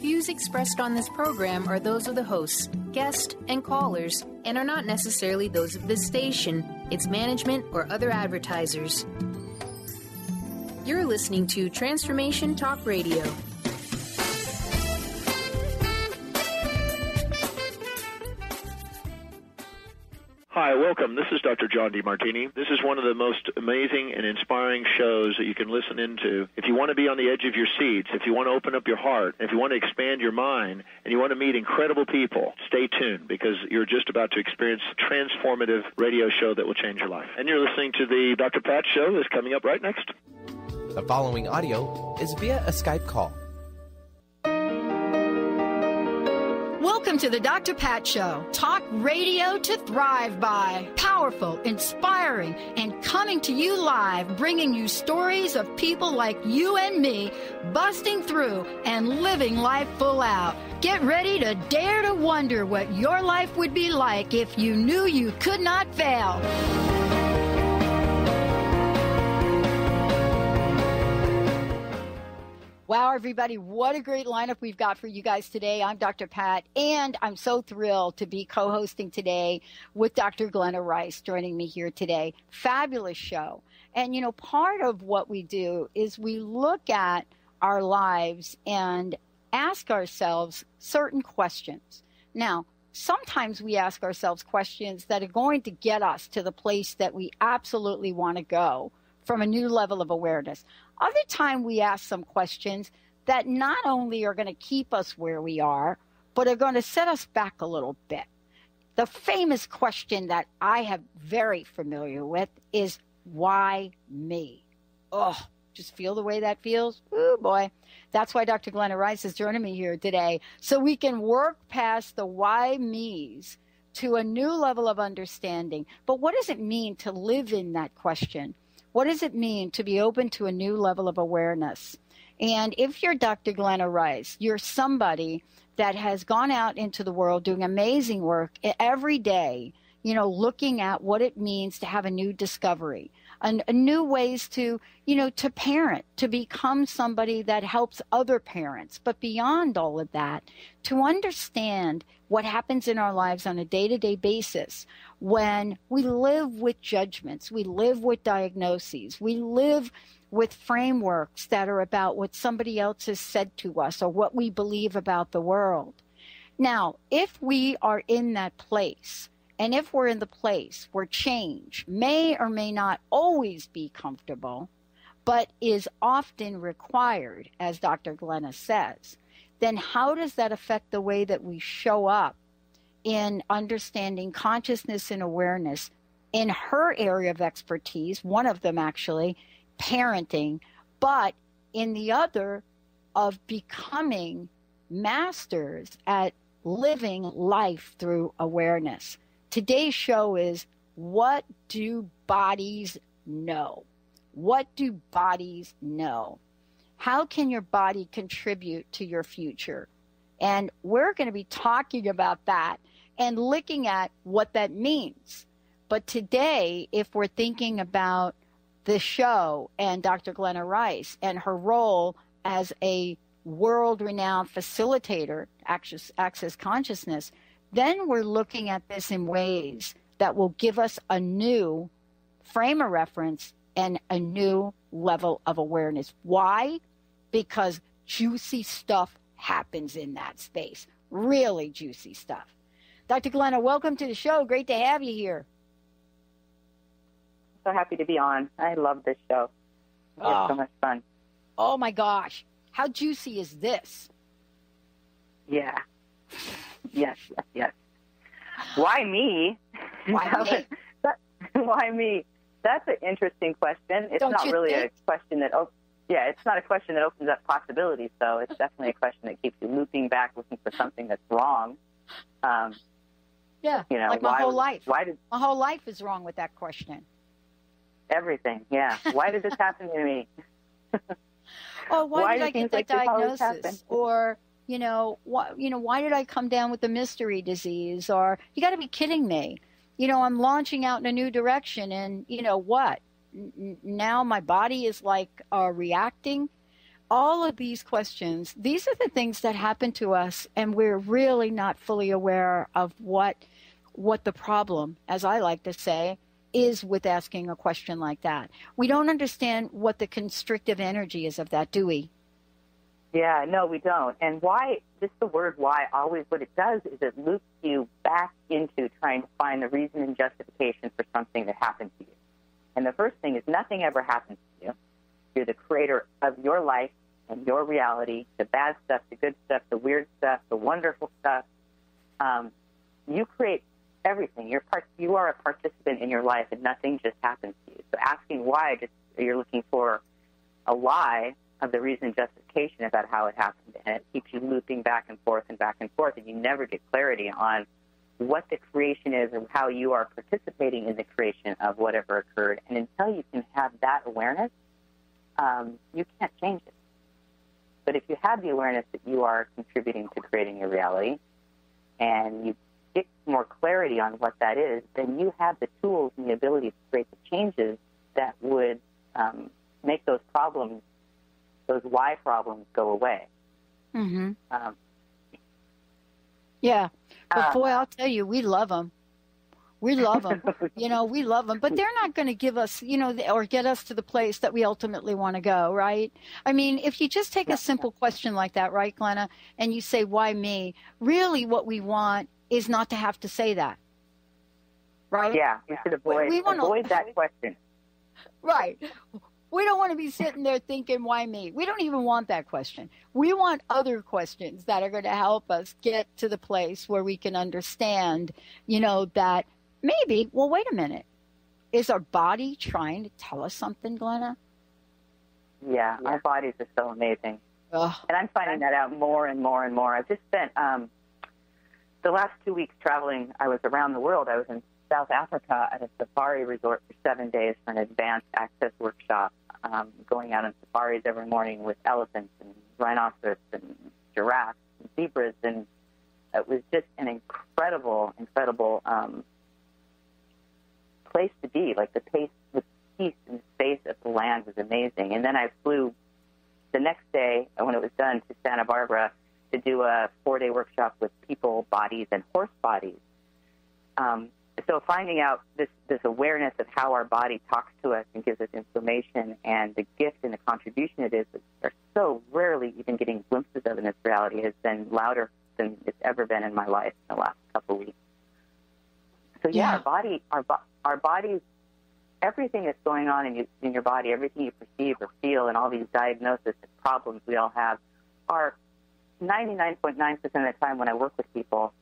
views expressed on this program are those of the hosts, guests, and callers, and are not necessarily those of this station, its management, or other advertisers. You're listening to Transformation Talk Radio. Hi, welcome. This is Dr. John DeMartini. This is one of the most amazing and inspiring shows that you can listen into. If you want to be on the edge of your seats, if you want to open up your heart, if you want to expand your mind, and you want to meet incredible people, stay tuned because you're just about to experience a transformative radio show that will change your life. And you're listening to the Dr. Pat Show that's coming up right next. The following audio is via a Skype call. Welcome to the Dr. Pat Show. Talk radio to thrive by. Powerful, inspiring, and coming to you live, bringing you stories of people like you and me, busting through and living life full out. Get ready to dare to wonder what your life would be like if you knew you could not fail. Wow, everybody, what a great lineup we've got for you guys today. I'm Dr. Pat, and I'm so thrilled to be co-hosting today with Dr. Glenna Rice joining me here today. Fabulous show. And, you know, part of what we do is we look at our lives and ask ourselves certain questions. Now, sometimes we ask ourselves questions that are going to get us to the place that we absolutely want to go from a new level of awareness. Other time we ask some questions that not only are going to keep us where we are, but are going to set us back a little bit. The famous question that I have very familiar with is, why me? Oh, just feel the way that feels? Oh, boy. That's why Dr. Glenna Rice is joining me here today, so we can work past the why me's to a new level of understanding. But what does it mean to live in that question? What does it mean to be open to a new level of awareness? And if you're Dr. Glenna Rice, you're somebody that has gone out into the world doing amazing work every day, you know, looking at what it means to have a new discovery, a new ways to, you know, to parent, to become somebody that helps other parents. But beyond all of that, to understand what happens in our lives on a day-to-day basis when we live with judgments, we live with diagnoses, we live with frameworks that are about what somebody else has said to us or what we believe about the world. Now, if we are in that place, and if we're in the place where change may or may not always be comfortable, but is often required, as Dr. Glenna says, then how does that affect the way that we show up in understanding consciousness and awareness in her area of expertise, one of them actually, parenting, but in the other of becoming masters at living life through awareness? Today's show is, what do bodies know? What do bodies know? How can your body contribute to your future? And we're going to be talking about that and looking at what that means. But today, if we're thinking about the show and Dr. Glenna Rice and her role as a world-renowned facilitator, Access Consciousness, then we're looking at this in ways that will give us a new frame of reference and a new level of awareness. Why? Because juicy stuff happens in that space. Really juicy stuff. Dr. Glenna, welcome to the show. Great to have you here. So happy to be on. I love this show. It's so much fun. Oh, my gosh. How juicy is this? Yeah. Yes. Why me? Why me? Why me? That's an interesting question. It's not really a question that it's not a question that opens up possibilities, though. It's definitely a question that keeps you looping back, looking for something that's wrong. Yeah, you know, like my whole life. My whole life is wrong with that question. Everything, yeah. Why did this happen to me? Why did I get that diagnosis? Or, why did I come down with the mystery disease? Or, you got to be kidding me. I'm launching out in a new direction, and what? Now my body is like reacting. all of these questions, these are the things that happen to us, and we're really not fully aware of what the problem, as I like to say, is with asking a question like that. We don't understand what the constrictive energy is of that, do we? Yeah, no, we don't. And why, just the word why, always what it does is it loops you back into trying to find the reason and justification for something that happened to you. And the first thing is nothing ever happens to you. You're the creator of your life and your reality, the bad stuff, the good stuff, the weird stuff, the wonderful stuff. You create everything. You are a participant in your life, and nothing just happens to you. So asking why, you're looking for a lie of the reason and justification about how it happened, and it keeps you looping back and forth, and you never get clarity on what the creation is and how you are participating in the creation of whatever occurred. And until you can have that awareness, you can't change it. But if you have the awareness that you are contributing to creating your reality, and you get more clarity on what that is, then you have the tools and the ability to create the changes that would make those problems, those why problems, go away. Mm-hmm. Yeah. But boy, I'll tell you, we love them. We love them. We love them. But they're not going to give us, or get us to the place that we ultimately want to go, right? I mean, if you just take a simple question like that, right, Glenna, and you say, why me? Really what we want is not to have to say that, right? Yeah, we should avoid that question. Right. We don't want to be sitting there thinking, why me? We don't even want that question. We want other questions that are going to help us get to the place where we can understand, that maybe, well, wait a minute. Is our body trying to tell us something, Glenna? Yeah, our bodies are so amazing. Ugh. And I'm finding that out more and more and more. I've just spent the last 2 weeks traveling. I was around the world. I was in South Africa at a safari resort for 7 days for an advanced access workshop, going out on safaris every morning with elephants and rhinoceros and giraffes and zebras. And it was just an incredible place to be. Like the peace and space of the land was amazing. And then I flew the next day, when it was done, to Santa Barbara to do a 4-day workshop with people bodies and horse bodies. So finding out this awareness of how our body talks to us and gives us information, and the gift and the contribution it is, that are so rarely even getting glimpses of in this reality, has been louder than it's ever been in my life in the last couple of weeks. So our bodies, everything that's going on in your body, everything you perceive or feel, and all these diagnoses and problems we all have, are 99.9% of the time when I work with people,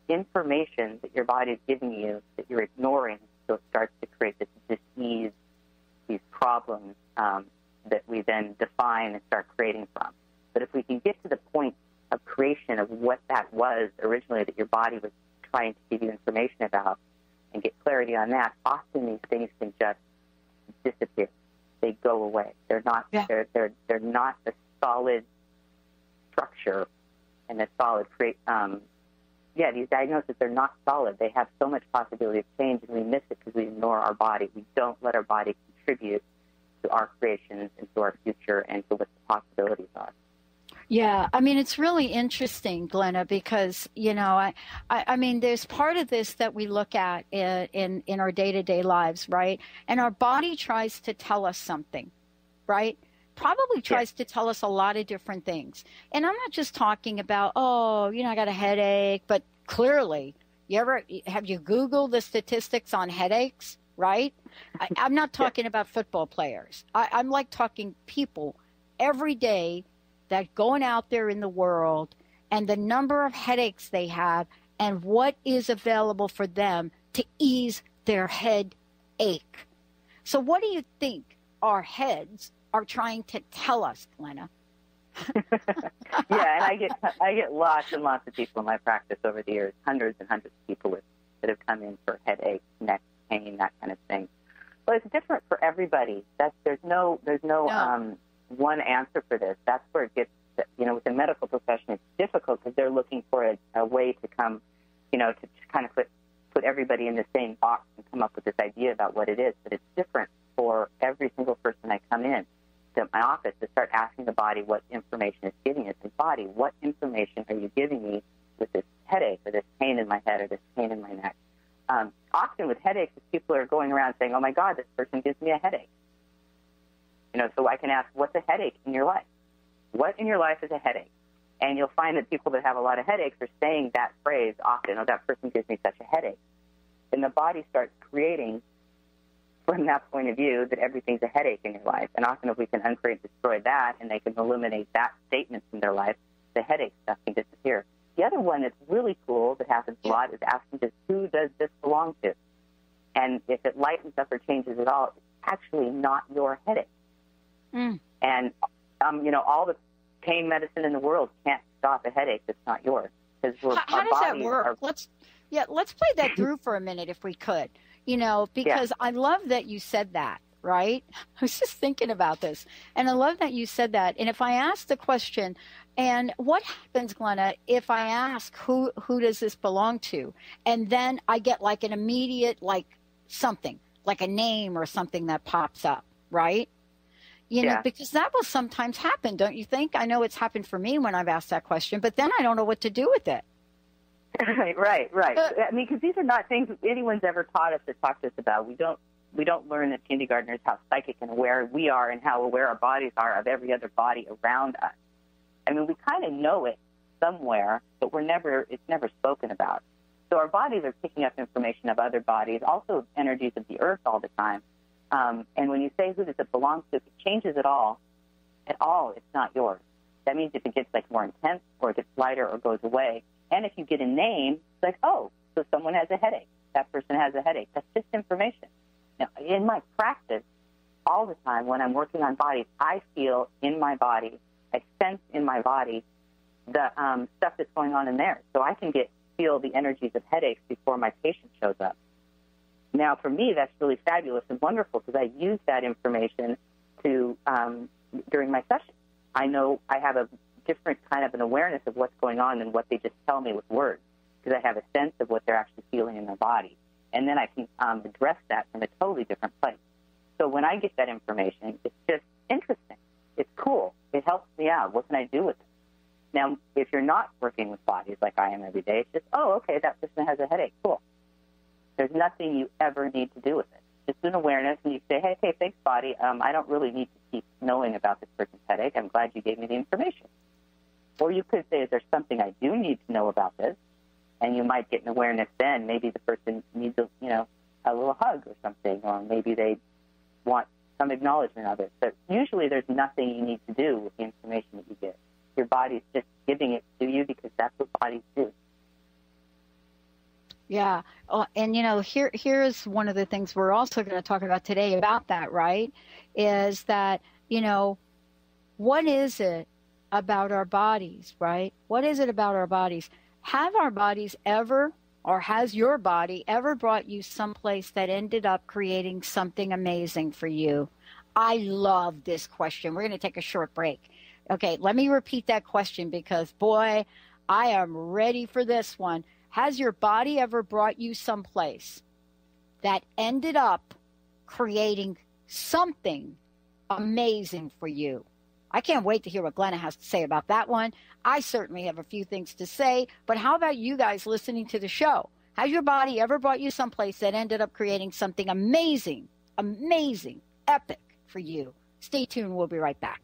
information that your body is giving you that you're ignoring, so it starts to create this disease, these problems that we then define and start creating from. But if we can get to the point of creation of what that was originally that your body was trying to give you information about, and get clarity on that, often these things can just disappear. They go away. They're not. Yeah. They're not the solid structure and the solid these diagnoses are not solid. They have so much possibility of change, and we miss it because we ignore our body. We don't let our body contribute to our creations and to our future and to what the possibilities are. Yeah, I mean, it's really interesting, Glenna, because, I mean, there's part of this that we look at in our day-to-day lives, right? And our body tries to tell us something, right? Probably tries to tell us a lot of different things. And I'm not just talking about, I got a headache, but clearly, have you Googled the statistics on headaches, right? I'm not talking about football players. I'm like talking people every day that going out there in the world, and the number of headaches they have and what is available for them to ease their headache. So what do you think our heads are trying to tell us, Glenna? Yeah, and I get lots and lots of people in my practice over the years, hundreds and hundreds of people that have come in for headache, neck pain, that kind of thing. Well, it's different for everybody. There's no one answer for this. That's where it gets, with the medical profession, it's difficult because they're looking for a way to come, to kind of put everybody in the same box and come up with this idea about what it is. But it's different for every single person I come in. at my office to start asking the body what information it's giving it. The body, what information are you giving me with this headache or this pain in my head or this pain in my neck? Often with headaches, people are going around saying, oh, my God, this person gives me a headache. So I can ask, what's a headache in your life? What in your life is a headache? And you'll find that people that have a lot of headaches are saying that phrase often, oh, that person gives me such a headache. And the body starts creating, from that point of view, that everything's a headache in your life. And often if we can uncreate, destroy that, and they can eliminate that statement from their life, the headache stuff can disappear. The other one that's really cool that happens a lot is asking just who does this belong to? And if it lightens up or changes at all, it's actually not your headache. And, all the pain medicine in the world can't stop a headache that's not yours. How does that work? Let's play that through for a minute if we could, because I love that you said that, right? I was just thinking about this, and I love that you said that. And if I ask the question, and what happens, Glenna, if I ask who does this belong to, and then I get like an immediate, something, like a name or something that pops up, right? Because that will sometimes happen, don't you think? I know it's happened for me when I've asked that question, but then I don't know what to do with it. Right. Because these are not things anyone's ever taught us or talked to us about. We don't learn as kindergartners how psychic and aware we are and how aware our bodies are of every other body around us. We kind of know it somewhere, but it's never spoken about. So our bodies are picking up information of other bodies, also energies of the earth all the time. And when you say who does it belong to, if it changes at all, it's not yours. That means if it gets more intense or it gets lighter or goes away. And if you get a name, it's like, oh, so someone has a headache. That person has a headache. That's just information. Now, in my practice, all the time when I'm working on bodies, I feel in my body, I sense in my body the stuff that's going on in there. So I can feel the energies of headaches before my patient shows up. Now, for me, that's really fabulous and wonderful because I use that information during my session. I know I have a different kind of an awareness of what's going on than what they just tell me with words because I have a sense of what they're actually feeling in their body. And then I can address that from a totally different place. So when I get that information, it's just interesting. It's cool. It helps me out. What can I do with it? Now, if you're not working with bodies like I am every day, it's just, oh, okay, that person has a headache. Cool. There's nothing you ever need to do with it. Just an awareness, and you say, hey, thanks, body. I don't really need to keep knowing about this person's headache. I'm glad you gave me the information. Or you could say, is there something I do need to know about this? And you might get an awareness then. Maybe the person needs a little hug or something, or maybe they want some acknowledgement of it. But usually there's nothing you need to do with the information that you get. Your body's just giving it to you because that's what bodies do. Yeah. And, here's one of the things we're also going to talk about today about that, right, is that, what is it about our bodies, right? What is it about our bodies? Have our bodies ever, or has your body ever brought you someplace that ended up creating something amazing for you? I love this question. We're going to take a short break. Okay, let me repeat that question because, boy, I am ready for this one. Has your body ever brought you someplace that ended up creating something amazing for you? I can't wait to hear what Glenna has to say about that one. I certainly have a few things to say, but how about you guys listening to the show? Has your body ever brought you someplace that ended up creating something amazing, epic for you? Stay tuned. We'll be right back.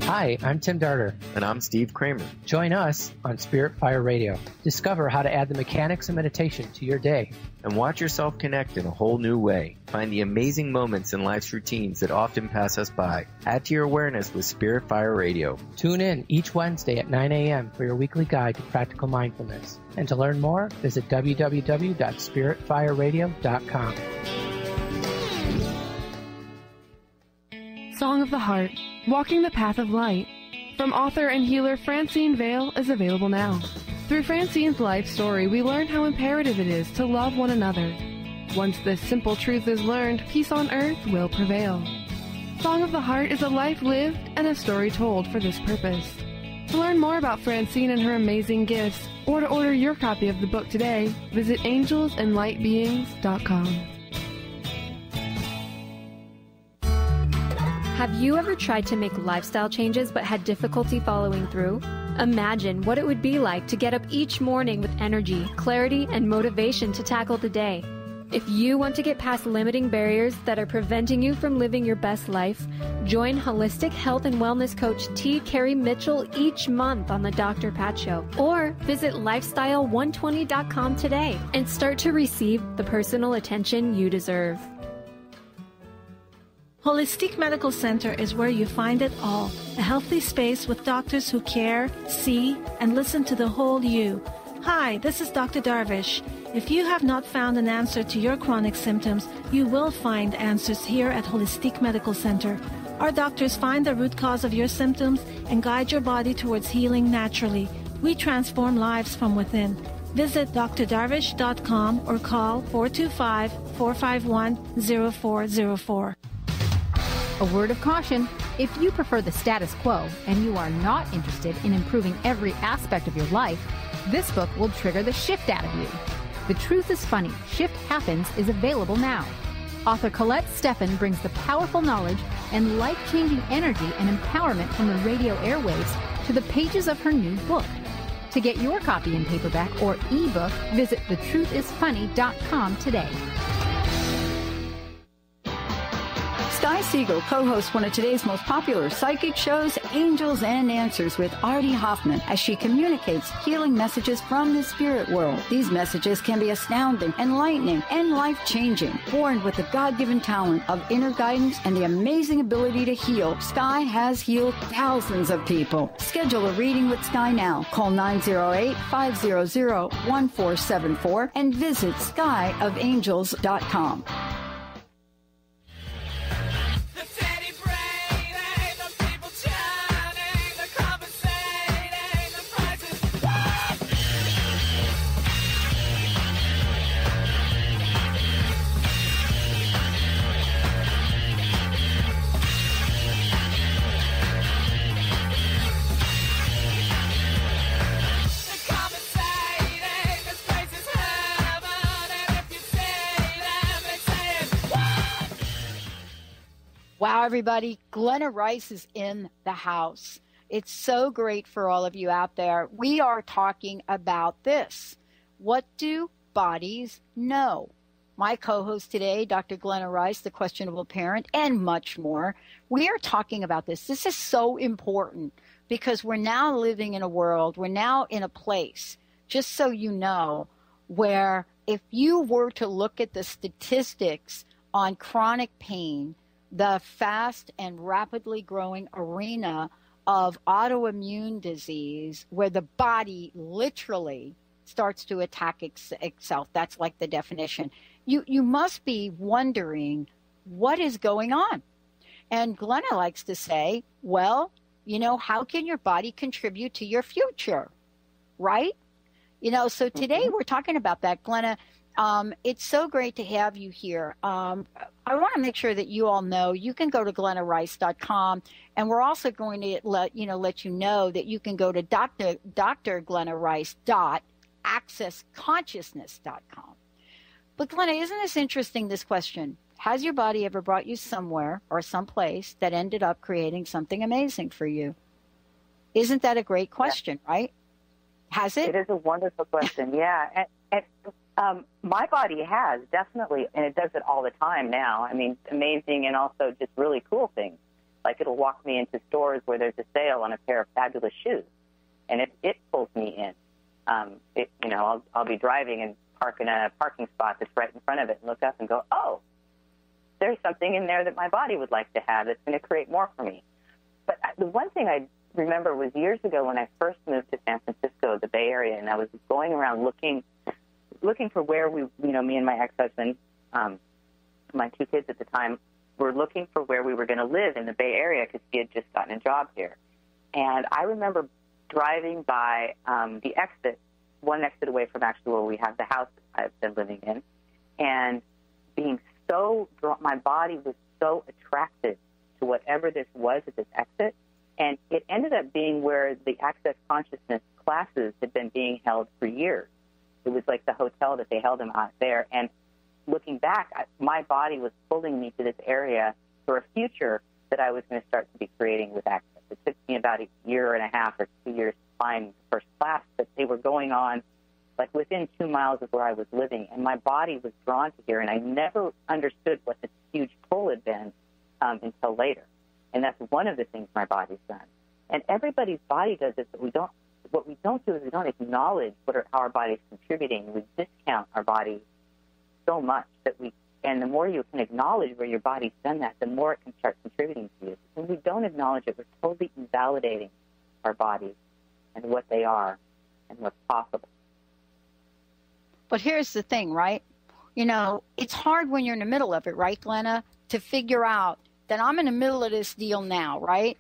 Hi, I'm Tim Darter. And I'm Steve Kramer. Join us on Spirit Fire Radio. Discover how to add the mechanics of meditation to your day. And watch yourself connect in a whole new way. Find the amazing moments in life's routines that often pass us by. Add to your awareness with Spirit Fire Radio. Tune in each Wednesday at 9 a.m. for your weekly guide to practical mindfulness. And to learn more, visit www.spiritfireradio.com. Song of the Heart, Walking the Path of Light, from author and healer Francine Vale, is available now. Through Francine's life story, we learn how imperative it is to love one another. Once this simple truth is learned, peace on earth will prevail. Song of the Heart is a life lived and a story told for this purpose. To learn more about Francine and her amazing gifts, or to order your copy of the book today, visit angelsandlightbeings.com. Have you ever tried to make lifestyle changes but had difficulty following through? Imagine what it would be like to get up each morning with energy, clarity, and motivation to tackle the day. If you want to get past limiting barriers that are preventing you from living your best life, join holistic health and wellness coach T. Carey Mitchell each month on the Dr. Pat Show, or visit lifestyle120.com today and start to receive the personal attention you deserve. Holistic Medical Center is where you find it all. A healthy space with doctors who care, see, and listen to the whole you. Hi, this is Dr. Darvish. If you have not found an answer to your chronic symptoms, you will find answers here at Holistic Medical Center. Our doctors find the root cause of your symptoms and guide your body towards healing naturally. We transform lives from within. Visit drdarvish.com or call 425-451-0404. A word of caution: if you prefer the status quo and you are not interested in improving every aspect of your life, this book will trigger the shift out of you. The Truth is Funny, Shift Happens is available now. Author Colette Steffen brings the powerful knowledge and life-changing energy and empowerment from the radio airwaves to the pages of her new book. To get your copy in paperback or ebook, visit thetruthisfunny.com today. Sky Siegel co-hosts one of today's most popular psychic shows, Angels and Answers, with Artie Hoffman, as she communicates healing messages from the spirit world. These messages can be astounding, enlightening, and life-changing. Born with the God-given talent of inner guidance and the amazing ability to heal, Sky has healed thousands of people. Schedule a reading with Sky now. Call 908-500-1474 and visit skyofangels.com. Wow, everybody. Glenna Rice is in the house. It's so great for all of you out there. We are talking about this. What do bodies know? My co-host today, Dr. Glenna Rice, the questionable parent, and much more. We are talking about this. This is so important because we're now living in a world, we're now in a place, just so you know, where if you were to look at the statistics on chronic pain, the fast and rapidly growing arena of autoimmune disease, where the body literally starts to attack itself. That's like the definition. You must be wondering what is going on. And Glenna likes to say, well, you know, how can your body contribute to your future? Right? You know, so today we're talking about that. Glenna, it's so great to have you here. I want to make sure that you all know you can go to glennarice.com, and we're also going to let you know that you can go to drglennarice.accessconsciousness.com. But Glenna, isn't this interesting, this question? Has your body ever brought you somewhere or someplace that ended up creating something amazing for you? Isn't that a great question, right? Has it? It is a wonderful question, yeah. And my body has, definitely, and it does it all the time now. I mean, amazing and also just really cool things. Like it'll walk me into stores where there's a sale on a pair of fabulous shoes, and it pulls me in. I'll be driving and park in a parking spot that's right in front of it and look up and go, oh, there's something in there that my body would like to have that's going to create more for me. But the one thing I remember was years ago when I first moved to San Francisco, the Bay Area, and I was going around looking for where me and my ex-husband, my two kids at the time, were looking for where we were going to live in the Bay Area because he had just gotten a job here. And I remember driving by the exit one exit away from actually where we have the house I've been living in, and being so drawn, my body was so attracted to whatever this was at this exit, and it ended up being where the Access Consciousness classes had been being held for years. It was like the hotel that they held them out there, and looking back, my body was pulling me to this area for a future that I was going to start to be creating with Access. It took me about a year and a half or 2 years to find the first class, but they were going on like within 2 miles of where I was living, and my body was drawn to here, and I never understood what the huge pull had been until later. And that's one of the things my body's done. And everybody's body does this, but what we don't do is we don't acknowledge how our body's contributing. We discount our body so much and the more you can acknowledge where your body's done that, the more it can start contributing to you. When we don't acknowledge it, we're totally invalidating our bodies and what they are and what's possible. But here's the thing, right? It's hard when you're in the middle of it, right, Glenna, to figure out that I'm in the middle of this deal now, right?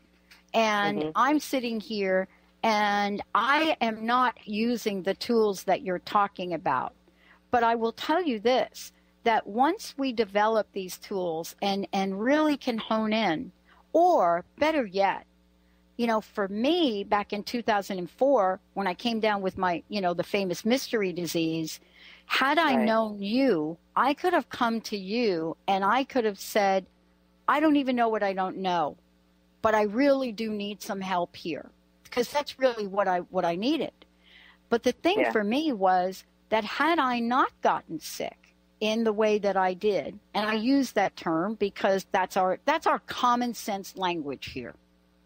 And I'm sitting here and I am not using the tools that you're talking about. But I will tell you this, that once we develop these tools and really can hone in, or better yet, for me, back in 2004, when I came down with my, the famous mystery disease, had I known you, I could have come to you and I could have said, I don't even know what I don't know, but I really do need some help here, because that's really what I needed. But the thing for me was that had I not gotten sick in the way that I did, and I use that term because that's our common sense language here.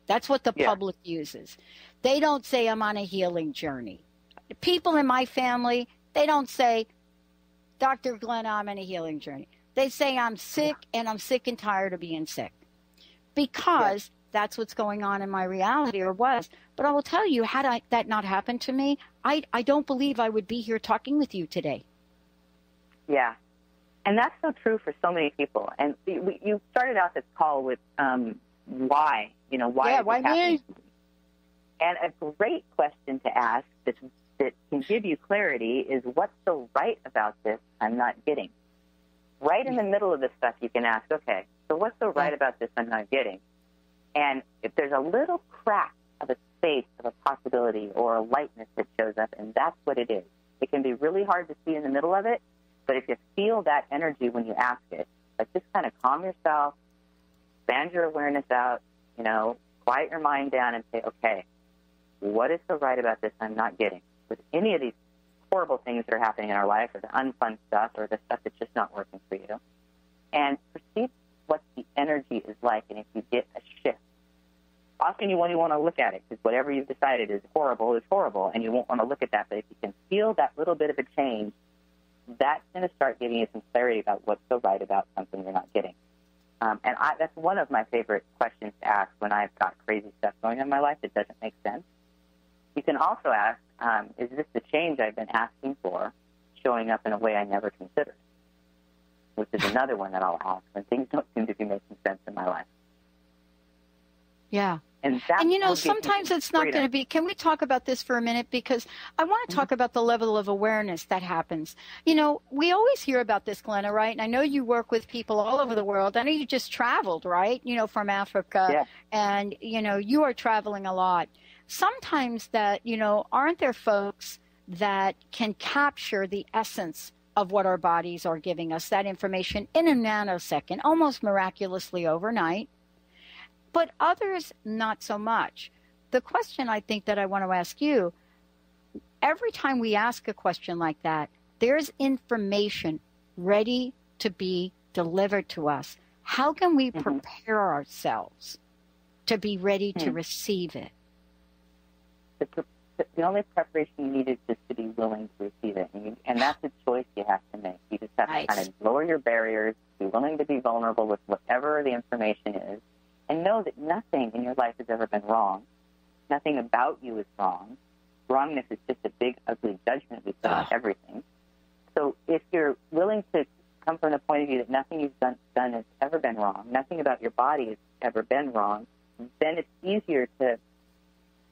That's what the public uses. They don't say I'm on a healing journey. People in my family, they don't say, Dr. Glenna, I'm on a healing journey. They say I'm sick and I'm sick and tired of being sick, because that's what's going on in my reality, or was. But I will tell you, had that not happened to me, I don't believe I would be here talking with you today. Yeah. And that's so true for so many people. And you started out this call with why, why me? And a great question to ask that can give you clarity is, what's so right about this I'm not getting? Right in the middle of this stuff, you can ask, okay, so what's so right about this I'm not getting? And if there's a little crack of a space of a possibility or a lightness that shows up, and that's what it is. It can be really hard to see in the middle of it, but if you feel that energy when you ask it, like, just kind of calm yourself, expand your awareness out, quiet your mind down and say, okay, what is so right about this I'm not getting? With any of these horrible things that are happening in our life, or the unfun stuff, or the stuff that's just not working for you, and perceive what the energy is like, and if you get a shift. Often you won't even want to look at it, because whatever you've decided is horrible, and you won't want to look at that. But if you can feel that little bit of a change, that's going to start giving you some clarity about what's so right about something you're not getting. That's one of my favorite questions to ask when I've got crazy stuff going on in my life that doesn't make sense. You can also ask, is this the change I've been asking for showing up in a way I never considered? Which is another one that I'll ask when things don't seem to be making sense in my life. Yeah. And sometimes it's not going to be. Can we talk about this for a minute? Because I want to talk about the level of awareness that happens. We always hear about this, Glenna, right? And I know you work with people all over the world. I know you just traveled, right? From Africa. Yeah. And, you are traveling a lot. Sometimes that, aren't there folks that can capture the essence of what our bodies are giving us, that information in a nanosecond, almost miraculously overnight? But others, not so much. The question I think that I want to ask you, every time we ask a question like that, there's information ready to be delivered to us. How can we prepare ourselves to be ready to receive it? The only preparation you need is just to be willing to receive it. And that's a choice you have to make. You just have to kind of lower your barriers, be willing to be vulnerable with whatever the information is, and know that nothing in your life has ever been wrong. Nothing about you is wrong. Wrongness is just a big, ugly judgment we put on everything. So if you're willing to come from the point of view that nothing you've done has ever been wrong, nothing about your body has ever been wrong, then it's easier to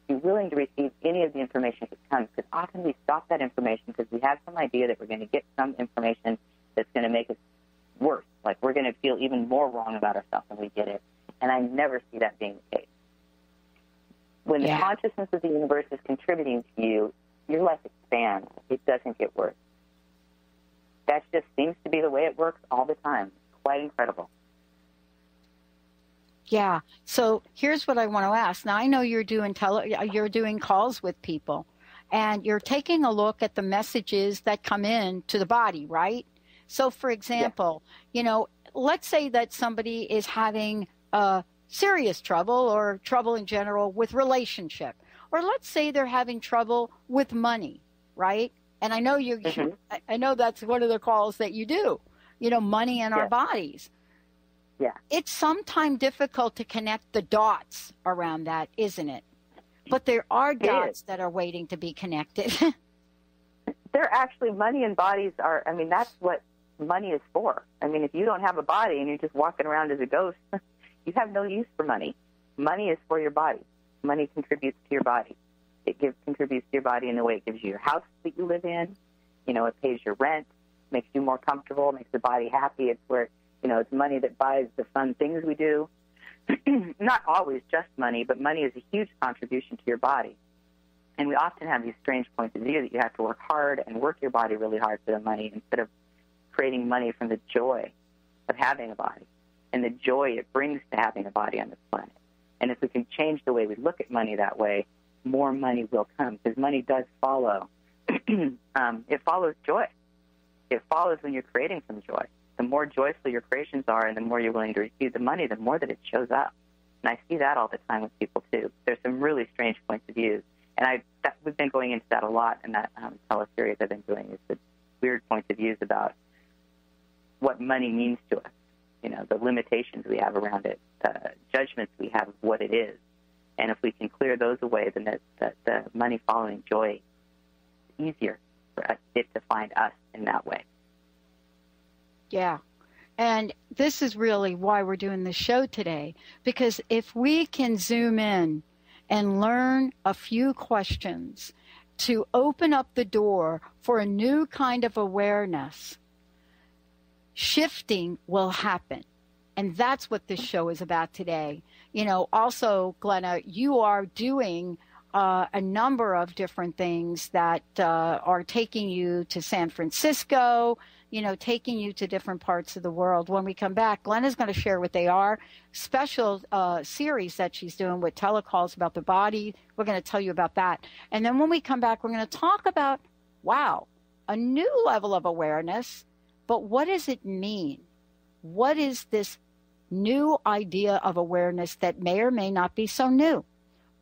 be willing to receive any of the information that comes, because often we stop that information because we have some idea that we're going to get some information that's going to make us worse, like we're going to feel even more wrong about ourselves when we get it. And I never see that being the case. When the consciousness of the universe is contributing to you, your life expands. It doesn't get worse. That just seems to be the way it works all the time. It's quite incredible. Yeah. So here's what I want to ask. Now, I know you're doing calls with people, and you're taking a look at the messages that come in to the body, right? So, for example, let's say that somebody is having serious trouble or trouble in general with relationship, or let's say they're having trouble with money, right? And I know I know that's one of the calls that you do, money in our bodies. Yeah. It's sometimes difficult to connect the dots around that, isn't it? But there are dots that are waiting to be connected. They're actually, money and bodies are, that's what money is for. If you don't have a body and you're just walking around as a ghost, you have no use for money. Money is for your body. Money contributes to your body. It contributes to your body in the way it gives you your house that you live in. It pays your rent, makes you more comfortable, makes the body happy. It's where, it's money that buys the fun things we do. Not always just money, but money is a huge contribution to your body. And we often have these strange points of view that you have to work hard and work your body really hard for the money instead of creating money from the joy of having a body and the joy it brings to having a body on this planet. And if we can change the way we look at money that way, more money will come, because money does follow. It follows joy. It follows when you're creating some joy. The more joyful your creations are and the more you're willing to receive the money, the more that it shows up. And I see that all the time with people, too. There's some really strange points of view. And we've been going into that a lot in that teleseries I've been doing, is the weird points of views about what money means to us, the limitations we have around it, the judgments we have of what it is. And if we can clear those away, then the money following joy is easier for it to find us in that way. Yeah. And this is really why we're doing this show today, because if we can zoom in and learn a few questions to open up the door for a new kind of awareness, shifting will happen. And that's what this show is about today. Also, Glenna, you are doing a number of different things that are taking you to San Francisco, taking you to different parts of the world. When we come back, Glenna's going to share what they are. Special series that she's doing with telecalls about the body. We're going to tell you about that. And then when we come back, we're going to talk about, a new level of awareness. But what does it mean? What is this new idea of awareness that may or may not be so new?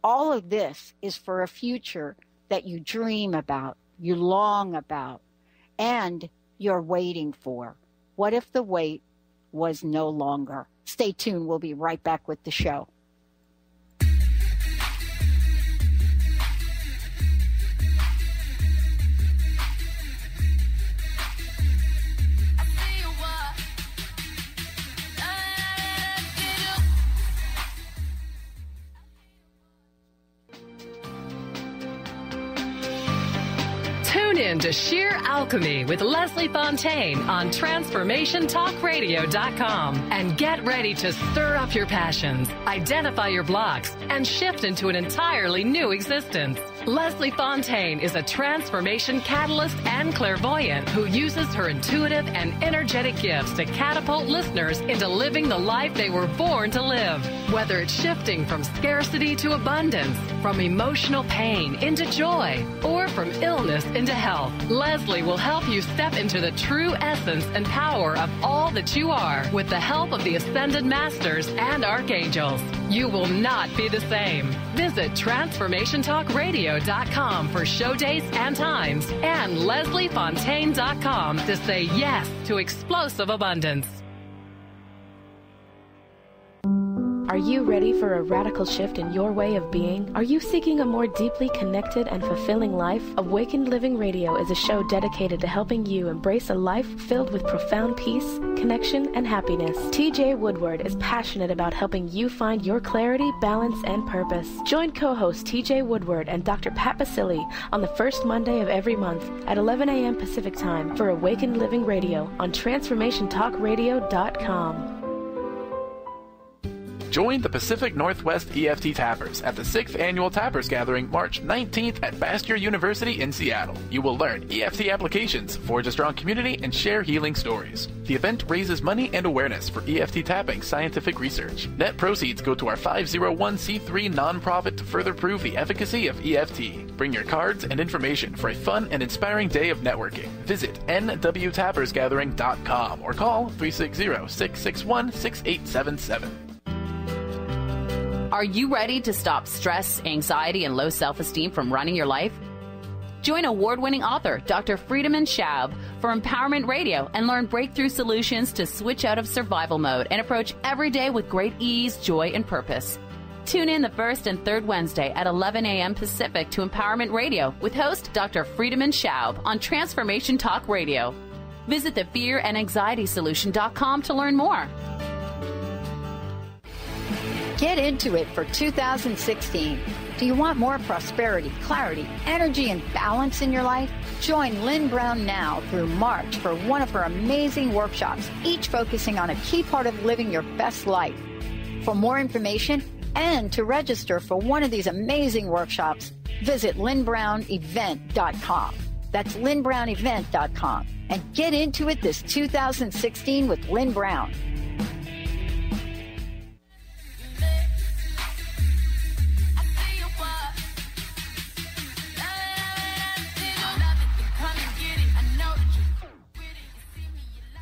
All of this is for a future that you dream about, you long about, and you're waiting for. What if the wait was no longer? Stay tuned. We'll be right back with the show. Tune in to Sheer Alchemy with Leslie Fontaine on TransformationTalkRadio.com and get ready to stir up your passions, identify your blocks, and shift into an entirely new existence. Leslie Fontaine is a transformation catalyst and clairvoyant who uses her intuitive and energetic gifts to catapult listeners into living the life they were born to live. Whether it's shifting from scarcity to abundance, from emotional pain into joy, or from illness into health, Leslie will help you step into the true essence and power of all that you are with the help of the Ascended Masters and Archangels. You will not be the same. Visit TransformationTalkRadio.com for show dates and times, and LeslieFontaine.com to say yes to explosive abundance. Are you ready for a radical shift in your way of being? Are you seeking a more deeply connected and fulfilling life? Awakened Living Radio is a show dedicated to helping you embrace a life filled with profound peace, connection, and happiness. TJ Woodward is passionate about helping you find your clarity, balance, and purpose. Join co-host TJ Woodward and Dr. Pat Basili on the first Monday of every month at 11 a.m. Pacific Time for Awakened Living Radio on TransformationTalkRadio.com. Join the Pacific Northwest EFT Tappers at the 6th Annual Tappers Gathering March 19th at Bastyr University in Seattle. You will learn EFT applications, forge a strong community, and share healing stories. The event raises money and awareness for EFT tapping scientific research. Net proceeds go to our 501c3 nonprofit to further prove the efficacy of EFT. Bring your cards and information for a fun and inspiring day of networking. Visit nwtappersgathering.com or call 360-661-6877. Are you ready to stop stress, anxiety, and low self-esteem from running your life? Join award-winning author Dr. Friedemann Schaub for Empowerment Radio and learn breakthrough solutions to switch out of survival mode and approach every day with great ease, joy, and purpose. Tune in the first and third Wednesday at 11 a.m. Pacific to Empowerment Radio with host Dr. Friedemann Schaub on Transformation Talk Radio. Visit thefearandanxietysolution.com to learn more. Get into it for 2016. Do you want more prosperity, clarity, energy, and balance in your life? Join Lynn Brown now through March for one of her amazing workshops, each focusing on a key part of living your best life. For more information and to register for one of these amazing workshops, visit lynnbrownevent.com. That's lynnbrownevent.com. And get into it this 2016 with Lynn Brown.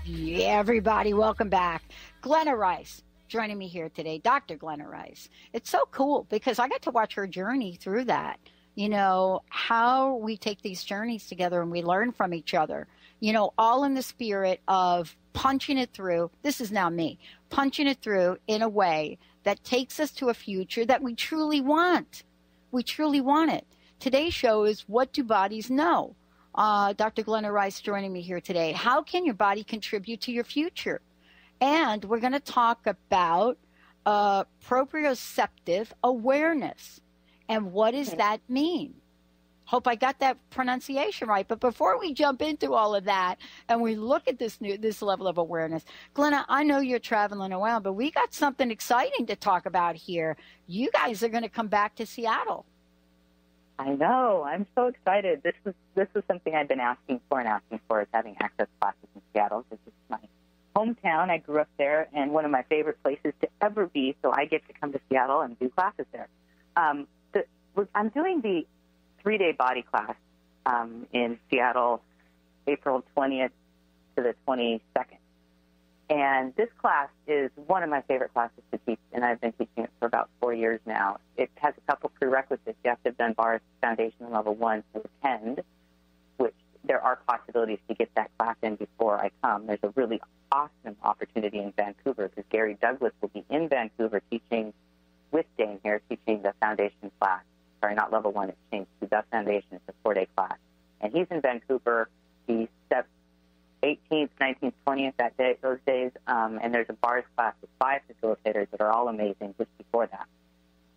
Yeah, everybody, welcome back. Glenna Rice joining me here today, Dr. Glenna Rice. It's so cool because I got to watch her journey through that. You know, how we take these journeys together and we learn from each other, you know, all in the spirit of punching it through. This is now me, punching it through in a way that takes us to a future that we truly want. We truly want it. Today's show is What Do Bodies Know? Dr. Glenna Rice joining me here today. How can your body contribute to your future? And we're going to talk about proprioceptive awareness. And what does that mean? Hope I got that pronunciation right. But before we jump into all of that and we look at this level of awareness, Glenna, I know you're traveling around, but we got something exciting to talk about here. You guys are going to come back to Seattle. I know. I'm so excited. This is something I've been asking for is having access classes in Seattle. This is my hometown. I grew up there, and one of my favorite places to ever be, so I get to come to Seattle and do classes there. I'm doing the 3-day body class in Seattle, April 20th to the 22nd. And this class is one of my favorite classes to teach, and I've been teaching it for about 4 years now. It has a couple prerequisites. You have to have done Bars Foundation Level 1 to attend, which there are possibilities to get that class in before I come. There's a really awesome opportunity in Vancouver because Gary Douglas will be in Vancouver teaching with Dane here, teaching the foundation class. Sorry, not Level 1. It's changed to the foundation. It's a 4-day class. And he's in Vancouver. He steps 18th, 19th, 20th those days, and there's a bars class with 5 facilitators that are all amazing just before that.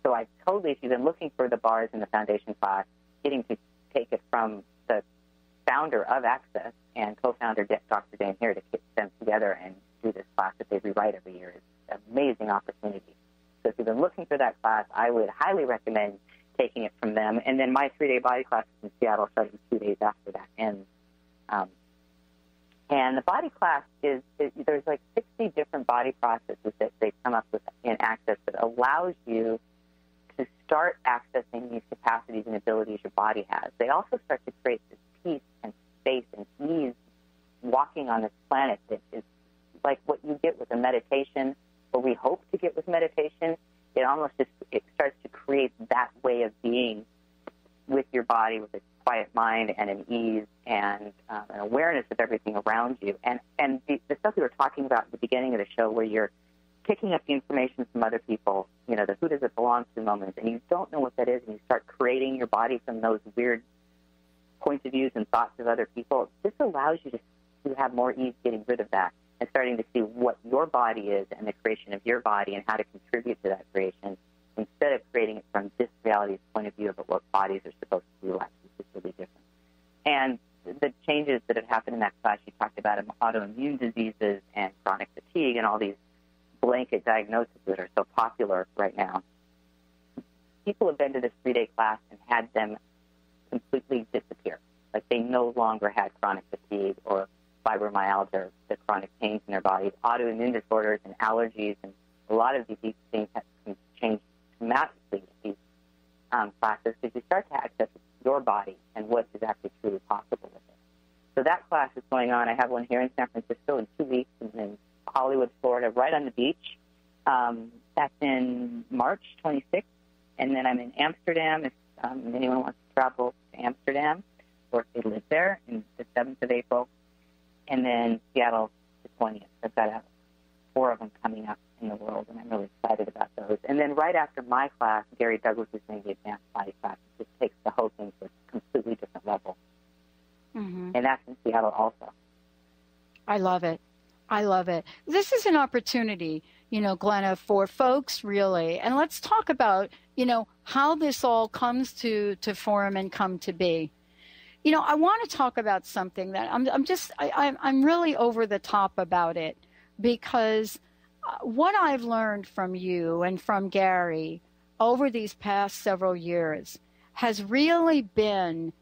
So I totally, if you've been looking for the bars in the foundation class, getting to take it from the founder of Access and co-founder Dr. Dane here to get them together and do this class that they rewrite every year is an amazing opportunity. So if you've been looking for that class, I would highly recommend taking it from them. And then my 3-day body class in Seattle starting 2 days after that ends. And the body class there's like 60 different body processes that they come up with in Access that allows you to start accessing these capacities and abilities your body has. They also start to create this peace and space and ease walking on this planet that is like what you get with a meditation, or we hope to get with meditation. It almost it starts to create that way of being with your body, with a quiet mind and an ease and an awareness of everything around you. And the stuff we were talking about at the beginning of the show where you're picking up the information from other people, the who does it belong to moments, and you don't know what that is, and you start creating your body from those weird points of views and thoughts of other people, this allows you to have more ease getting rid of that and starting to see what your body is and the creation of your body and how to contribute to that creation instead of creating it from this reality's point of view about what bodies are supposed to be like, which is really different. And the changes that have happened in that class, you talked about autoimmune diseases and chronic fatigue and all these blanket diagnoses that are so popular right now. People have been to this 3-day class and had them completely disappear. Like they no longer had chronic fatigue or fibromyalgia, the chronic pains in their bodies, autoimmune disorders and allergies, and a lot of these things have changed dramatically with these classes because you start to access your body and what is actually truly possible with it. So that class is going on. I have one here in San Francisco in 2 weeks, and in Hollywood, Florida, right on the beach. That's in March 26th. And then I'm in Amsterdam if anyone wants to travel to Amsterdam or if they live there, in the 7th of April. And then Seattle, the 20th. I've got 4 of them coming up in the world, and I'm really excited about those. And then right after my class, Gary Douglas is doing the advanced body class. It just takes the whole thing to a completely different level. Mm-hmm. And that's in Seattle also. I love it. I love it. This is an opportunity, Glenna, for folks really. And let's talk about, how this all comes to form and come to be. I want to talk about something that I'm really over the top about it, because what I've learned from you and from Gary over these past several years has really been,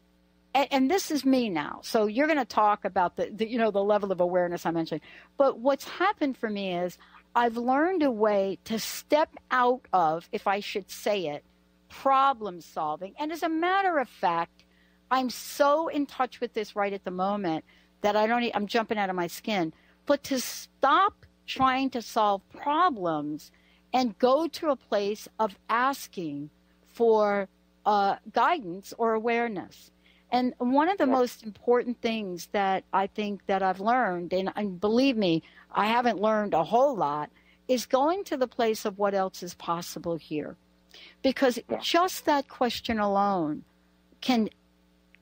and this is me now, so you're going to talk about the level of awareness I mentioned, but what's happened for me is I've learned a way to step out of, if I should say it, problem solving. And as a matter of fact, I'm so in touch with this right at the moment that I'm jumping out of my skin. But to stop trying to solve problems and go to a place of asking for guidance or awareness. And one of the most important things that I think that I've learned, and believe me, I haven't learned a whole lot, is going to the place of what else is possible here. Because just that question alone can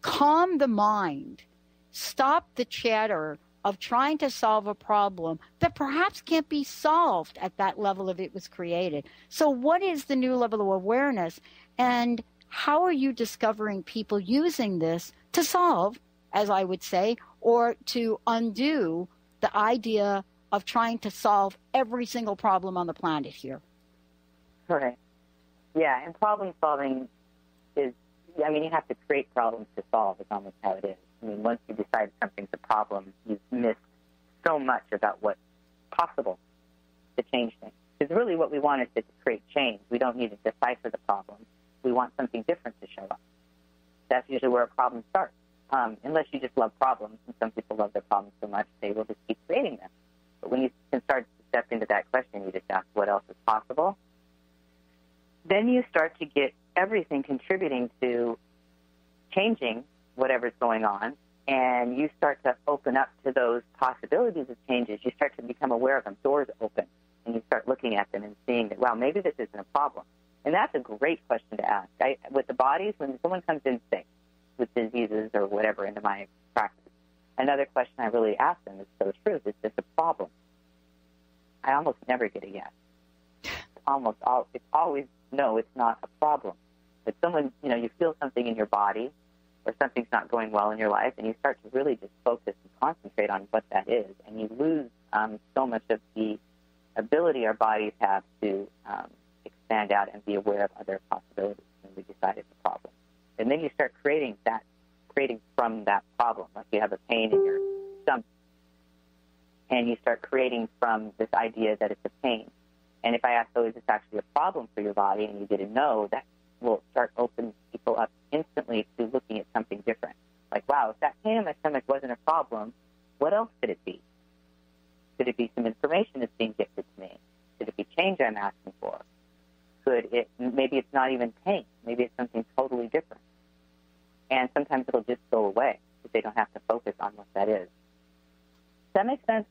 calm the mind, stop the chatter of trying to solve a problem that perhaps can't be solved at that level if it was created. So what is the new level of awareness, and how are you discovering people using this to solve, as I would say, or to undo the idea of trying to solve every single problem on the planet here? Right. Yeah, and problem solving is, you have to create problems to solve. It's almost how it is. Once you decide something's a problem, you've missed so much about what's possible to change things. Because really what we want is to create change. We don't need to decipher the problem. We want something different to show up. That's usually where a problem starts. Unless you just love problems, and some people love their problems so much, they will just keep creating them. But when you can start to step into that question, you just ask what else is possible. Then you start to get everything contributing to changing whatever's going on, and you start to open up to those possibilities of changes. You start to become aware of them. Doors open, and you start looking at them and seeing that, wow, maybe this isn't a problem. And that's a great question to ask. With the bodies, when someone comes in sick with diseases or whatever into my practice, another question I really ask them is, so true, is this a problem? I almost never get a yes. It's always, no, it's not a problem. But someone, you feel something in your body or something's not going well in your life, and you start to really just focus and concentrate on what that is, and you lose so much of the ability our bodies have to expand out and be aware of other possibilities when we decide it's a problem. And then you start creating from that problem. Like you have a pain in your stomach, and you start creating from this idea that it's a pain. And if I ask, so is this actually a problem for your body, and you get a no, that will start opening people up instantly to looking at something different. Like, wow, if that pain in my stomach wasn't a problem, what else could it be? Could it be some information that's being gifted to me? Could it be change I'm asking for? Maybe it's not even pain. Maybe it's something totally different. And sometimes it'll just go away if they don't have to focus on what that is. Does that make sense?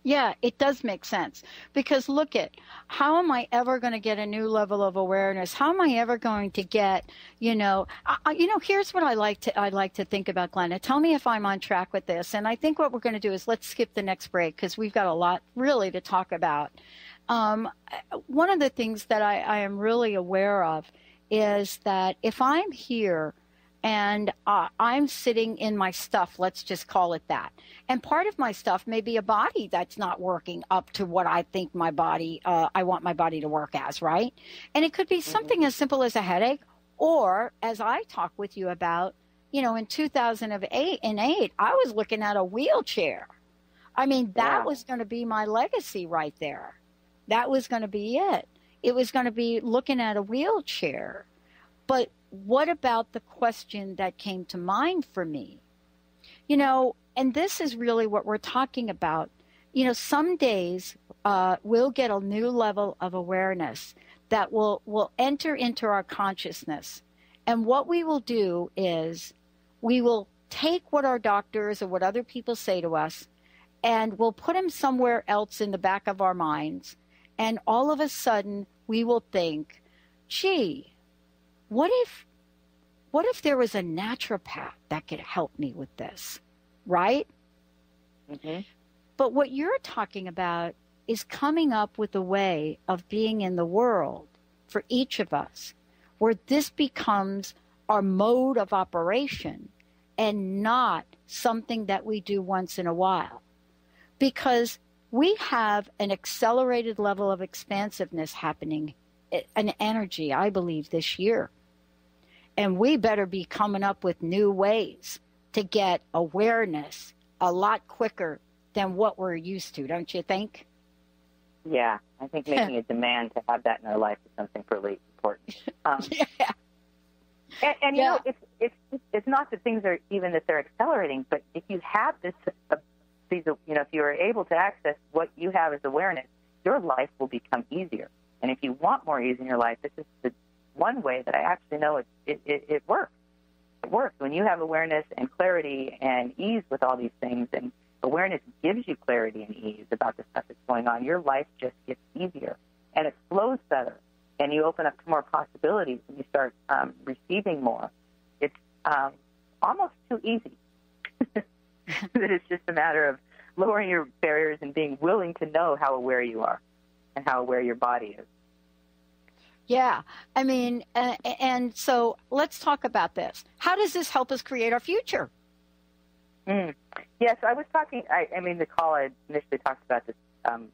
Yeah, it does make sense, because look at, how am I ever going to get a new level of awareness? How am I ever going to get, here's what I like to think about, Glenna. Tell me if I'm on track with this. And I think what we're going to do is let's skip the next break, because we've got a lot really to talk about. One of the things that I am really aware of is that if I'm here and I'm sitting in my stuff, let's just call it that. And part of my stuff may be a body that's not working up to what I think my body, I want my body to work as, right? And it could be something as simple as a headache, or as I talk with you about, in 2008, I was looking at a wheelchair. I mean, that was going to be my legacy right there. That was going to be it. It was going to be looking at a wheelchair. But what about the question that came to mind for me? And this is really what we're talking about. Some days we'll get a new level of awareness that will enter into our consciousness. And what we will do is we will take what our doctors or what other people say to us, and we'll put them somewhere else in the back of our minds. And all of a sudden we will think, gee, what if there was a naturopath that could help me with this, right? Mm-hmm. But what you're talking about is coming up with a way of being in the world for each of us, where this becomes our mode of operation and not something that we do once in a while. Because we have an accelerated level of expansiveness happening, an energy, I believe, this year. And we better be coming up with new ways to get awareness a lot quicker than what we're used to, don't you think? Yeah, I think making a demand to have that in our life is something really important. Yeah. And you know, it's not that things are even that they're accelerating, but if you have these, if you are able to access what you have as awareness, your life will become easier. And if you want more ease in your life, this is the one way that I actually know it works. It works when you have awareness and clarity and ease with all these things, and awareness gives you clarity and ease about the stuff that's going on. Your life just gets easier, and it flows better, and you open up to more possibilities, and you start receiving more. It's almost too easy. That it's just a matter of lowering your barriers and being willing to know how aware you are and how aware your body is. Yeah, I mean, and so let's talk about this. How does this help us create our future? Yes, I was talking, I mean, the call I initially talked about this,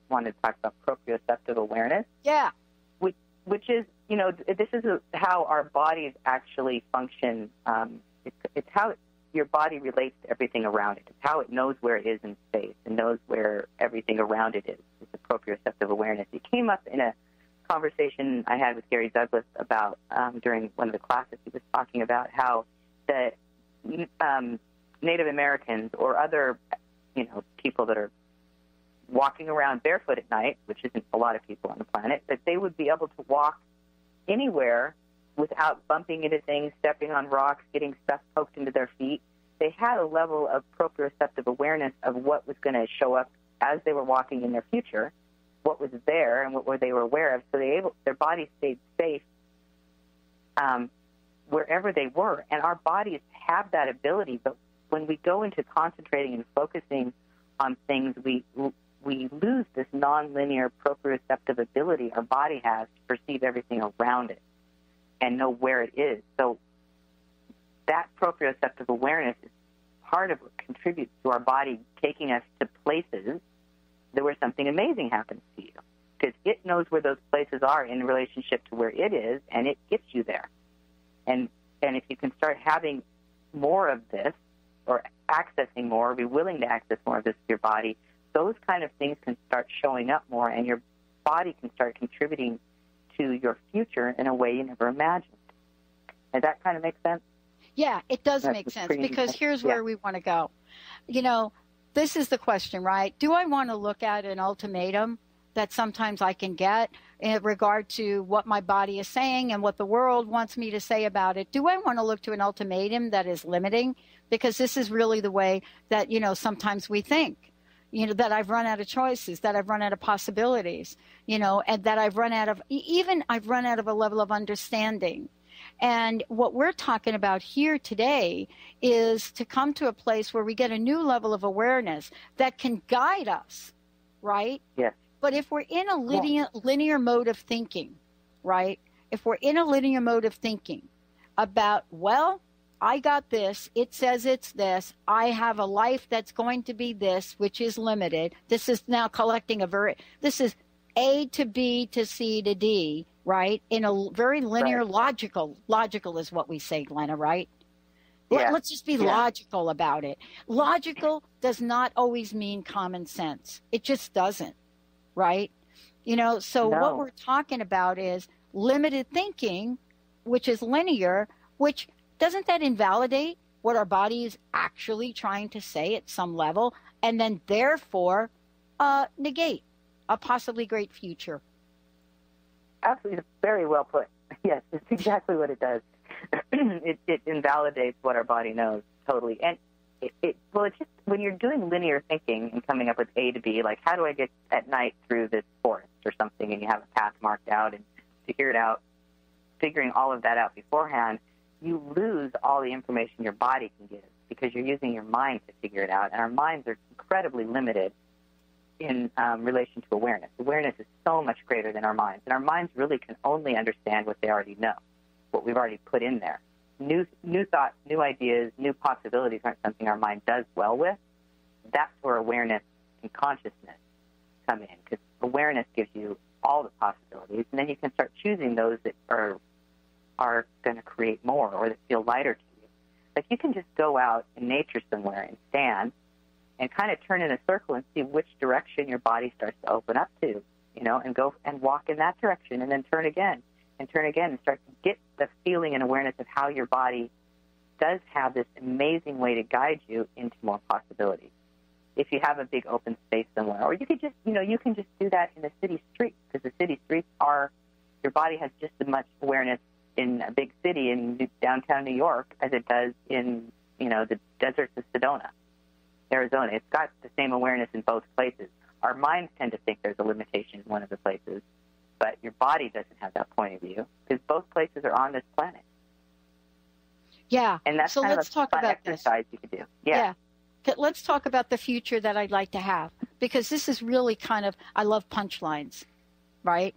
wanted to talk about proprioceptive awareness. Yeah. Which is, this is how our bodies actually function. It's how your body relates to everything around it. It's how it knows where it is in space and knows where everything around it is. It's a proprioceptive awareness. It came up in a conversation I had with Gary Douglas about during one of the classes. He was talking about how the Native Americans or other, people that are walking around barefoot at night, which isn't a lot of people on the planet, that they would be able to walk anywhere without bumping into things, stepping on rocks, getting stuff poked into their feet. They had a level of proprioceptive awareness of what was going to show up as they were walking in their future, what was there and what they were aware of, so their bodies stayed safe wherever they were. And our bodies have that ability, but when we go into concentrating and focusing on things, we lose this nonlinear proprioceptive ability our body has to perceive everything around it and know where it is. So that proprioceptive awareness is part of what contributes to our body taking us to places where something amazing happens to you, because it knows where those places are in relationship to where it is, and it gets you there. And if you can start having more of this, or accessing more, or be willing to access more of this with your body, those kind of things can start showing up more, and your body can start contributing to your future in a way you never imagined. Does that kind of make sense? Yeah, it does make sense, because here's where we want to go. This is the question, right? Do I want to look at an ultimatum that sometimes I can get in regard to what my body is saying and what the world wants me to say about it? Do I want to look to an ultimatum that is limiting? Because this is really the way that, sometimes we think. that I've run out of choices, that I've run out of possibilities, and that I've run out of a level of understanding. And what we're talking about here today is to come to a place where we get a new level of awareness that can guide us, right? Yes. But if we're in a linear mode of thinking, right? If we're in a linear mode of thinking about, well, I got this, it says it's this, I have a life that's going to be this, which is limited. This is now collecting this is A to B to C to D, right? In a very linear, logical is what we say, Glenna, right? Yeah. Let's just be logical about it. Logical does not always mean common sense. It just doesn't, right? So what we're talking about is limited thinking, which is linear, which doesn't that invalidate what our body is actually trying to say at some level, and then therefore negate a possibly great future? Absolutely, very well put. Yes, it's exactly what it does. It invalidates what our body knows totally. And it's just when you're doing linear thinking and coming up with A to B, like how do I get at night through this forest or something, and you have a path marked out and figuring all of that out beforehand, you lose all the information your body can give because you're using your mind to figure it out. And our minds are incredibly limited in relation to awareness. Awareness is so much greater than our minds. And our minds really can only understand what they already know, what we've already put in there. New thoughts, new ideas, new possibilities aren't something our mind does well with. That's where awareness and consciousness come in, because awareness gives you all the possibilities, and then you can start choosing those that are going to create more or that feel lighter to you. Like you can just go out in nature somewhere and stand and kind of turn in a circle and see which direction your body starts to open up to, and go and walk in that direction and then turn again and start to get the feeling and awareness of how your body does have this amazing way to guide you into more possibilities. If you have a big open space somewhere, or you could just, you can just do that in the city streets, because the city streets your body has just as much awareness in a big city in downtown New York as it does in, the deserts of Sedona, Arizona. It's got the same awareness in both places. Our minds tend to think there's a limitation in one of the places, but your body doesn't have that point of view because both places are on this planet. Yeah. And that's kind of a fun exercise you could do. Yeah. Let's talk about the future that I'd like to have, because this is really I love punchlines, right?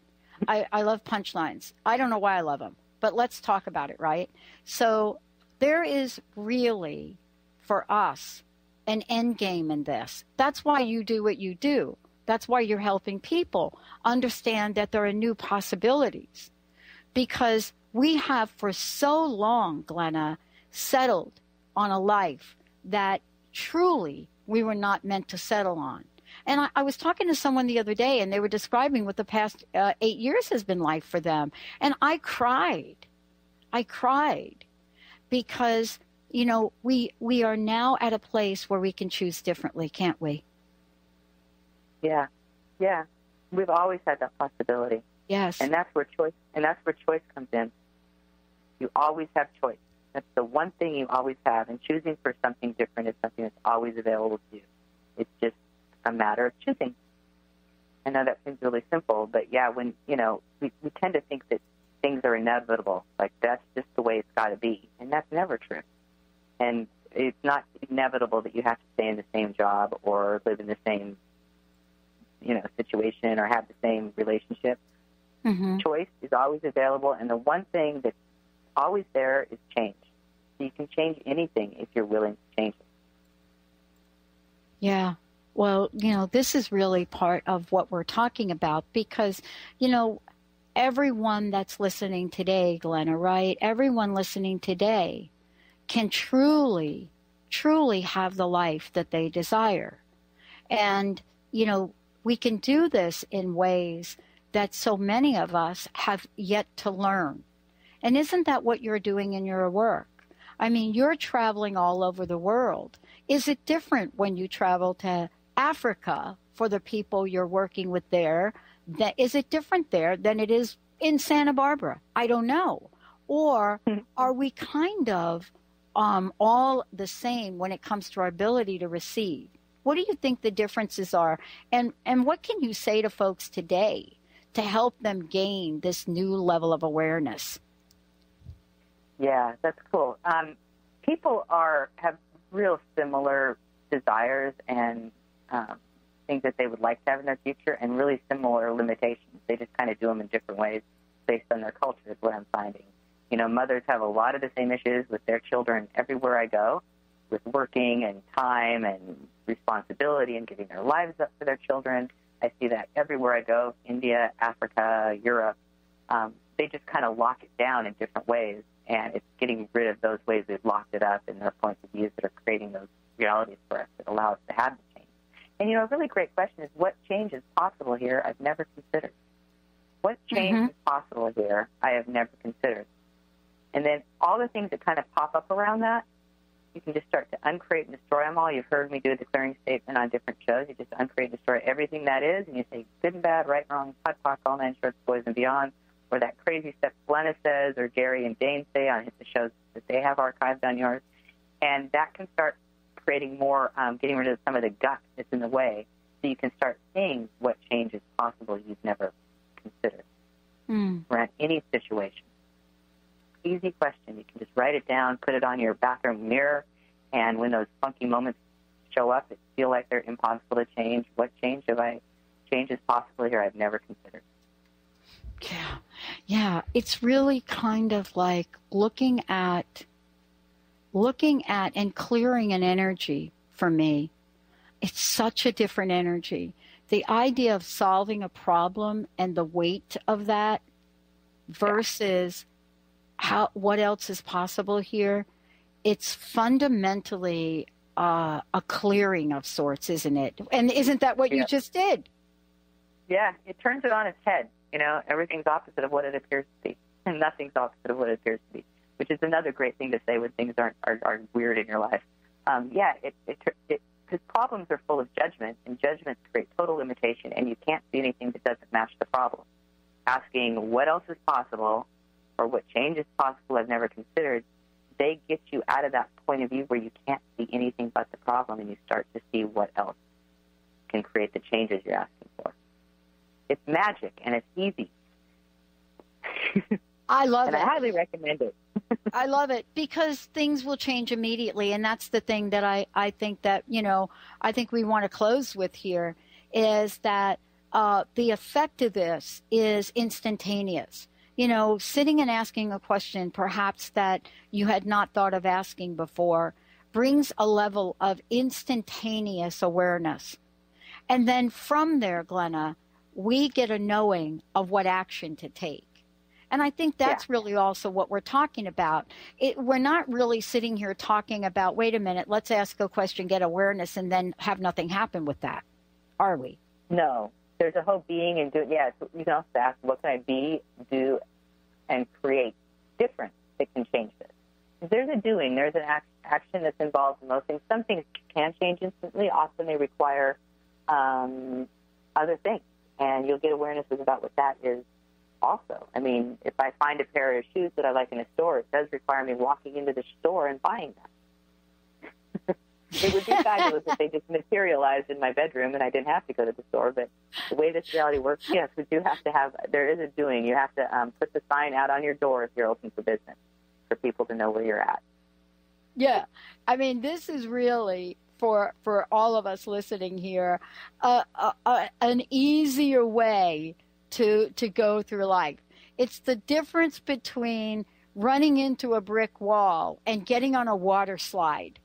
I love punchlines. I don't know why I love them, but let's talk about it, right? So there is really, for us, an end game in this. That's why you do what you do. That's why you're helping people understand that there are new possibilities, because we have for so long, Glenna, settled on a life that truly we were not meant to settle on. And I was talking to someone the other day, and they were describing what the past 8 years has been like for them. And I cried. Because, we are now at a place where we can choose differently, can't we? Yeah. We've always had that possibility. Yes. And that's where choice comes in. You always have choice. That's the one thing you always have. And choosing for something different is something that's always available to you. It's just a matter of choosing. I know that seems really simple, but when, we tend to think that things are inevitable, like that's just the way it's got to be. And that's never true. And it's not inevitable that you have to stay in the same job or live in the same, situation or have the same relationship. Mm-hmm. Choice is always available, and the one thing that's always there is change. You can change anything if you're willing to change it. Yeah. Well, this is really part of what we're talking about, because, everyone that's listening today, Glenna, right? Everyone listening today can truly, truly have the life that they desire. And, we can do this in ways that so many of us have yet to learn. And isn't that what you're doing in your work? I mean, you're traveling all over the world. Is it different when you travel to Africa for the people you're working with there? Is it different there than it is in Santa Barbara? I don't know. Or are we kind of all the same when it comes to our ability to receive? What do you think the differences are? And what can you say to folks today to help them gain this new level of awareness? Yeah, that's cool. People have real similar desires and things that they would like to have in their future, and really similar limitations. They just kind of do them in different ways based on their culture, is what I'm finding. You know, mothers have a lot of the same issues with their children everywhere I go, with working and time and responsibility and giving their lives up for their children. I see that everywhere I go, India, Africa, Europe. They just kind of lock it down in different ways, and it's getting rid of those ways we've locked it up and their points of views that are creating those realities for us that allow us to have the change. And, you know, a really great question is, what change is possible here I've never considered? What change is possible here I have never considered? And then all the things that kind of pop up around that, you can just start to uncreate and destroy them all. You've heard me do a declaring statement on different shows. You just uncreate and destroy everything that is, and you say good and bad, right and wrong, pot, pock, all nine shorts, boys and beyond, or that crazy stuff Glenna says or Jerry and Jane say on the shows that they have archived on yours. And that can start creating more, getting rid of some of the gunk that's in the way, so you can start seeing what change is possible you've never considered around any situation. Easy question. You can just write it down, put it on your bathroom mirror, and when those funky moments show up that feel like they're impossible to change, what change is possible here I've never considered? Yeah. It's really kind of like looking at and clearing an energy for me. It's such a different energy. The idea of solving a problem and the weight of that versus what else is possible here, it's fundamentally a clearing of sorts, isn't it? And isn't that what you just did? Yeah, it turns it on its head. You know, everything's opposite of what it appears to be, and nothing's opposite of what it appears to be, which is another great thing to say when things are weird in your life. Because problems are full of judgment, and judgments create total limitation, and you can't see anything that doesn't match the problem. Asking what else is possible or what change is possible I've never considered, they get you out of that point of view where you can't see anything but the problem, and you start to see what else can create the changes you're asking for. It's magic, and it's easy. I love it. And I highly recommend it. I love it because things will change immediately. And that's the thing that I think that, I think we want to close with here is that the effect of this is instantaneous. Sitting and asking a question perhaps that you had not thought of asking before brings a level of instantaneous awareness. And then from there, Glenna, we get a knowing of what action to take. And I think that's really also what we're talking about. We're not really sitting here talking about, wait a minute, let's ask a question, get awareness, and then have nothing happen with that, are we? No. There's a whole being and doing. Yeah, you can also ask, what can I be, do, and create different that can change this? There's a doing. There's an action that's involved in most things. Some things can change instantly. Often they require other things. And you'll get awareness about what that is also. I mean, if I find a pair of shoes that I like in a store, it does require me walking into the store and buying them. It would be fabulous if they just materialized in my bedroom and I didn't have to go to the store. But the way this reality works, yes, we do have to there is a doing. You have to put the sign out on your door if you're open for business for people to know where you're at. Yeah. I mean, this is really, for all of us listening here, an easier way to go through life. It's the difference between running into a brick wall and getting on a water slide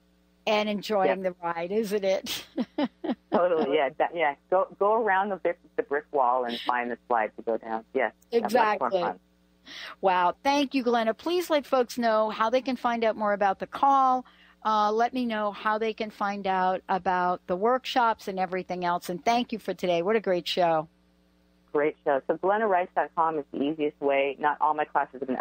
and enjoying the ride, isn't it? Totally, yeah. Go around the brick wall and find the slide to go down. Yes, exactly. Wow, thank you, Glenna. Please let folks know how they can find out more about the call. Let me know how they can find out about the workshops and everything else. And thank you for today. What a great show. Great show. So GlennaRice.com is the easiest way. Not all my classes have been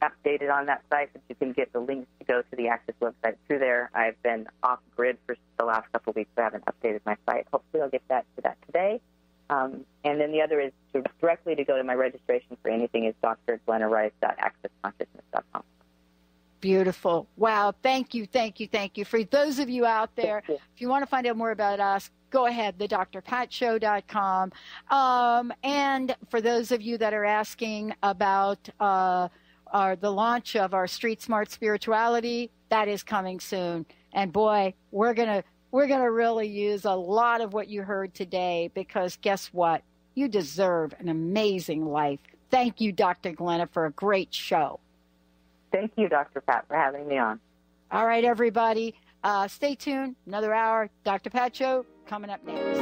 updated on that site, but you can get the links to go to the Access website through there. I've been off-grid for the last couple of weeks, so I haven't updated my site. Hopefully I'll get to that today. And then the other is directly to go to my registration for anything is drglennarice.accessconsciousness.com. Beautiful. Wow. Thank you. For those of you out there, if you want to find out more about us, go ahead, thedrpatshow.com. And for those of you that are asking about the launch of our Street Smart Spirituality, that is coming soon. And boy, we're gonna really use a lot of what you heard today, because guess what? You deserve an amazing life. Thank you, Dr. Glenna, for a great show. Thank you, Dr. Pat, for having me on. All right, everybody. Stay tuned. Another hour. Dr. Pat Show coming up next.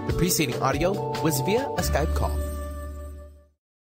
The preceding audio was via a Skype call.